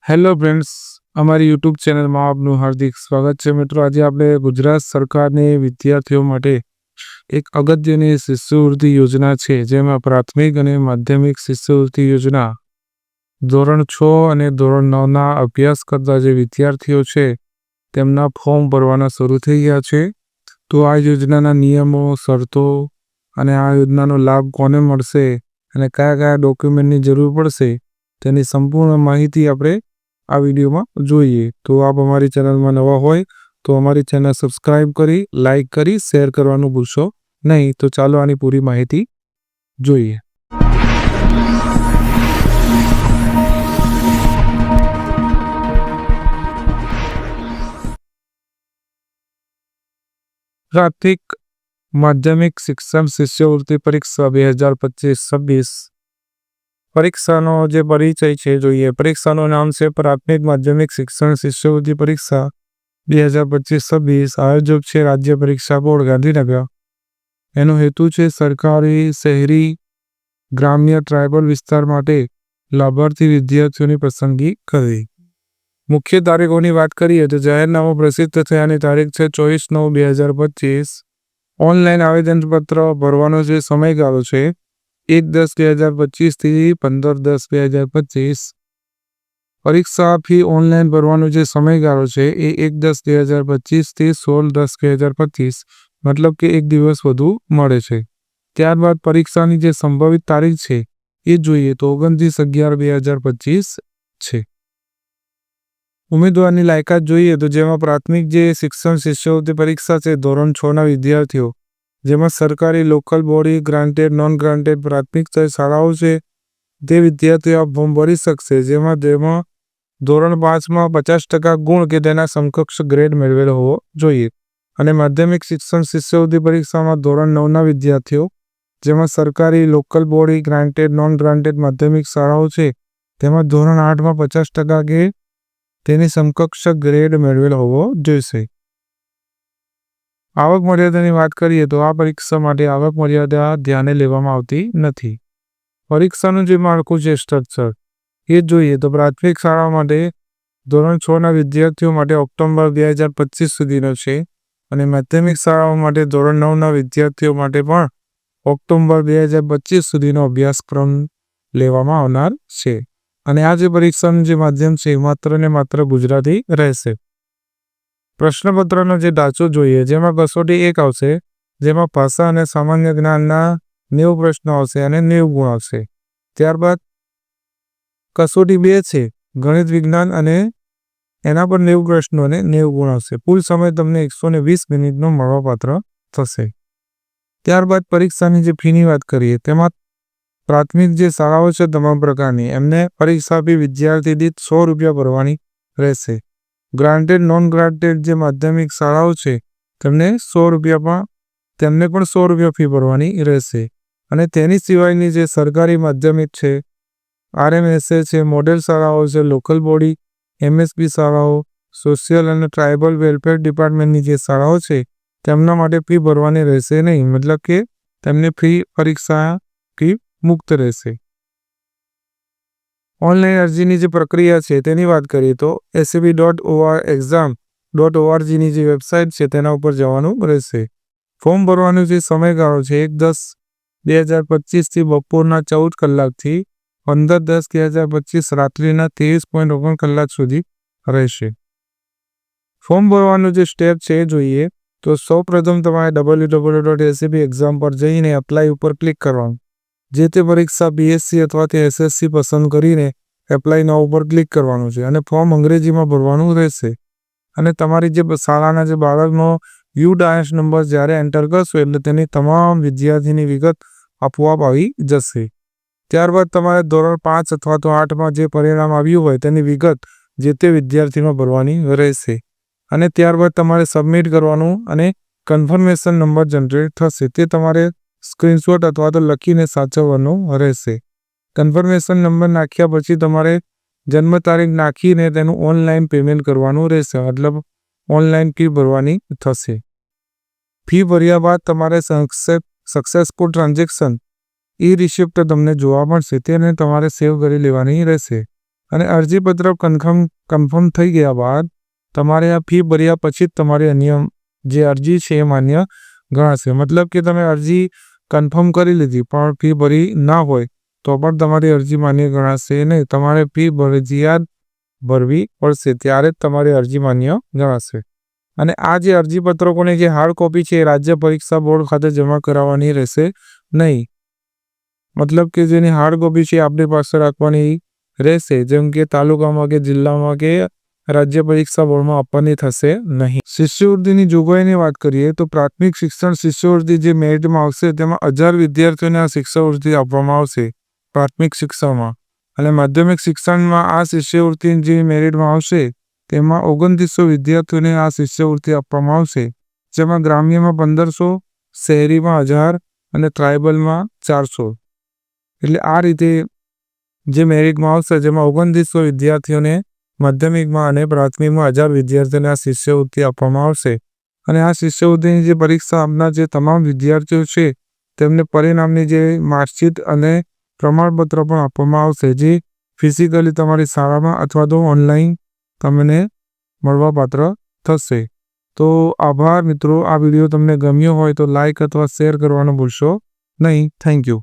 Hello friends, અમારી YouTube ચેનલમાં આપનું હાર્દિક સ્વાગત છે. મિત્રો, આજે આપણે ગુજરાત સરકારની વિદ્યાર્થીઓ માટે એક અગત્યની શિષ્યવૃત્તિ યોજના છે, જેમાં પ્રાથમિક અને માધ્યમિક શિષ્યવૃત્તિ યોજના ધોરણ 6 અને ધોરણ 9ના અભ્યાસ કરતા જે વિદ્યાર્થીઓ છે તેમના ફોર્મ ભરવાના શરૂ થઈ ગયા છે. તો આ યોજનાના નિયમો, શરતો અને આ યોજનાનો લાભ કોને મળશે અને કયા કયા ડોક્યુમેન્ટની જરૂર પડશે તેની સંપૂર્ણ માહિતી આપણે આ વિડીયોમાં જોઈએ. તો આપ અમારી ચેનલમાં નવા હોય તો અમારી ચેનલ સબસ્ક્રાઇબ કરી, લાઇક કરી, શેર કરવાનું ભૂલશો નહીં. તો ચાલો આની પૂરી માહિતી જોઈએ. પ્રાથમિક માધ્યમિક શિક્ષણ શિષ્યવૃત્તિ પરીક્ષા 2025-26 પરીક્ષાનો જે પરિચય છે જોઈએ. પરીક્ષાનું નામ છે પ્રાથમિક માધ્યમિક શિક્ષણ શિષ્યવૃત્તિ પરીક્ષા 2025-26. આયોજક છે રાજ્ય પરીક્ષા બોર્ડ, ગાંધીનગર. એનો હેતુ છે સરકારી, શહેરી, ગ્રામ્ય, ટ્રાયબલ વિસ્તાર માટે લાભાર્થી વિદ્યાર્થીઓની પસંદગી કરવી. મુખ્ય તારીખોની વાત કરીએ તો જાહેરનામું પ્રસિદ્ધ થયાની તારીખ છે 24/9/2025. ઓનલાઈન આવેદનપત્ર ભરવાનો જે સમયગાળો છે 1/10/2025 થી 15/10/2025. પરીક્ષા ફી ઓનલાઈન ભરવાનો જે સમયગાળો છે એ 1/10/2025 થી 16/10/2025, મતલબ કે એક દિવસ વધુ મળે છે. ત્યારબાદ પરીક્ષાની જે સંભવિત તારીખ છે એ જોઈએ તો 29/11/2025 છે. ઉમેદવારની લાયકાત જોઈએ તો જેમાં પ્રાથમિક જે શિક્ષણ શિષ્યવૃત્તિ પરીક્ષા છે ધોરણ 6ના વિદ્યાર્થીઓ, જેમાં સરકારી, local body, granted, non granted પ્રાથમિક શાળાઓ છે તે વિદ્યાર્થીઓ આ ફોર્મ ભરી શકશે. જેમાં ધોરણ 5માં 50% ગુણ કે તેના સમકક્ષ ગ્રેડ મેળવેલો હોવો જોઈએ. અને માધ્યમિક શિક્ષણ શિષ્યવૃત્તિ પરીક્ષામાં ધોરણ 9ના વિદ્યાર્થીઓ, જેમાં સરકારી, local body, granted, non granted માધ્યમિક શાળાઓ છે તેમાં ધોરણ 8માં 50% કે તેની સમકક્ષ ગ્રેડ મેળવેલો હોવો જોઈશે. આવક મર્યાદાની વાત કરીએ તો આ પરીક્ષા માટે આવક મર્યાદા ધ્યાને લેવામાં આવતી નથી. પરીક્ષાનું જે માળખું છે, સ્ટ્રક્ચર, એ જોઈએ તો પ્રાથમિક શાળા માટે ધોરણ 6ના વિદ્યાર્થીઓ માટે ઓક્ટોબર 2025 સુધીનો છે. અને માધ્યમિક શાળાઓ માટે ધોરણ 9ના વિદ્યાર્થીઓ માટે પણ ઓક્ટોબર 2025 સુધીનો અભ્યાસક્રમ લેવામાં આવનાર છે. અને આ જે પરીક્ષાનું જે માધ્યમ છે માત્ર ને માત્ર ગુજરાતી રહેશે. પ્રશ્નપત્રનો જે ઢાંચો જોઈએ, જેમાં કસોટી 1 આવશે, જેમાં ભાષા અને સામાન્ય જ્ઞાનના 90 પ્રશ્નો આવશે અને 90 ગુણ આવશે. ત્યારબાદ કસોટી 2 છે, ગણિત વિજ્ઞાન, અને એના પર 90 પ્રશ્નો અને 90 ગુણ આવશે. કુલ સમય તમને 120 મિનિટનો મળવાપાત્ર થશે. ત્યારબાદ પરીક્ષાની જે ફીની વાત કરીએ તેમાં પ્રાથમિક જે શાળાઓ છે તમામ પ્રકારની, એમને પરીક્ષા ફી વિદ્યાર્થી દીઠ 100 રૂપિયા ભરવાની રહેશે. ગ્રાન્ટેડ, નોન ગ્રાન્ટેડ જે માધ્યમિક શાળાઓ છે તેમને પણ 100 રૂપિયા ફી ભરવાની રહેશે. અને તેની સિવાયની જે સરકારી માધ્યમિક છે, RMSA છે, મોડેલ શાળાઓ છે, લોકલ બોડી, MSB શાળાઓ, સોશિયલ અને ટ્રાયબલ વેલફેર ડિપાર્ટમેન્ટની જે શાળાઓ છે તેમના માટે ફી ભરવાની રહેશે નહીં. મતલબ કે તેમને પરીક્ષા ફી મુક્ત રહેશે. ઓનલાઈન અરજીની જે પ્રક્રિયા છે તેની વાત કરીએ તો sab.exam.org.ની જે વેબસાઇટ છે તેના ઉપર જવાનું રહેશે. ફોર્મ ભરવાનો જે સમયગાળો છે 1/10/2025 થી બપોરના 14 કલાકથી 15/10/2025 રાત્રિના 23:59 કલાક સુધી રહેશે. ફોર્મ ભરવાનું જે સ્ટેપ છે એ જોઈએ તો સૌપ્રથમ તમારે www.sab.exam પર જઈને એપ્લાય ઉપર ક્લિક કરવાનું. જે તે પરીક્ષા BSc અથવા તે SSC પસંદ કરીને એપ્લાય નાઉ ઉપર ક્લિક કરવાનું છે. અને ફોર્મ અંગ્રેજીમાં ભરવાનું રહેશે. અને તમારી જે શાળાના જે બાળકનો UDAS નંબર જ્યારે એન્ટર કરશો એટલે તેની તમામ વિદ્યાર્થીની વિગત આપોઆપ આવી જશે. ત્યારબાદ તમારે ધોરણ 5 અથવા તો 8માં જે પરિણામ આવ્યું હોય તેની વિગત જે તે વિદ્યાર્થીમાં ભરવાની રહેશે. અને ત્યારબાદ તમારે સબમિટ કરવાનું અને કન્ફર્મેશન નંબર જનરેટ થશે. તે તમારે સ્ક્રીનશોટ અથવા તો લખીને સાચવવાનો રહેશે. કન્ફર્મેશન નંબર નાખ્યા પછી તમારે જન્મ તારીખ નાખીને તેનું ઓનલાઈન પેમેન્ટ કરવાનું રહેશે. મતલબ ઓનલાઈન ફી ભરવાની થશે. ફી ભર્યા બાદ તમારે સક્સેસફુલ ટ્રાન્ઝેક્શન રિસિપ્ટ તમને જોવા મળશે. તેને તમારે સેવ કરી લેવાની રહેશે. અને અરજીપત્ર કન્ફર્મ થઈ ગયા બાદ તમારે આ ફી ભર્યા પછી જ તમારી અન્ય જે અરજી છે એ માન્ય ગણાશે. મતલબ કે તમે અરજી કન્ફર્મ કરી લીધી પણ ફી ભરી ના હોય તો પણ તમારી અરજી માન્ય ગણાશે નહીં. તમારે ફી ફરજિયાત ભરવી પડશે ત્યારે જ તમારી અરજી માન્ય ગણાશે. અને આ જે અરજીપત્રકોની જે હાર્ડ કોપી છે એ રાજ્ય પરીક્ષા બોર્ડ ખાતે જમા કરાવવાની રહેશે નહીં. મતલબ કે જેની હાર્ડ કોપી છે આપણી પાસે રાખવાની રહેશે, જેમ કે તાલુકામાં કે જિલ્લામાં કે રાજ્ય પરીક્ષા બોર્ડમાં આપવાની થશે નહીં. શિષ્યવૃત્તિની જોગવાઈની વાત કરીએ તો પ્રાથમિક શિક્ષણ શિષ્યવૃત્તિ જે મેરિટમાં આવશે તેમાં 1000 વિદ્યાર્થીઓને આ શિષ્યવૃત્તિ આપવામાં આવશે પ્રાથમિક શિક્ષણમાં. અને માધ્યમિક શિક્ષણમાં આ શિષ્યવૃત્તિ જે મેરિટમાં આવશે તેમાં 2900 વિદ્યાર્થીઓને આ શિષ્યવૃત્તિ આપવામાં આવશે, જેમાં ગ્રામ્યમાં 1500, શહેરીમાં 1000 અને ટ્રાઇબલમાં 400. એટલે આ રીતે જે મેરિટમાં આવશે જેમાં 2900 વિદ્યાર્થીઓને માધ્યમિકમાં અને પ્રાથમિકમાં 1000 વિદ્યાર્થીઓને આ શિષ્યવૃત્તિ આપવામાં આવશે. અને આ શિષ્યવૃત્તિની જે પરીક્ષા આપનાર જે તમામ વિદ્યાર્થીઓ છે તેમને પરિણામની જે માર્કશીટ અને પ્રમાણપત્ર પણ આપવામાં આવશે, જે ફિઝિકલી તમારી શાળામાં અથવા તો ઓનલાઈન તમને મળવાપાત્ર થશે. તો આભાર મિત્રો. આ વિડીયો તમને ગમ્યો હોય તો લાઈક અથવા શેર કરવાનું ભૂલશો નહીં. Thank you.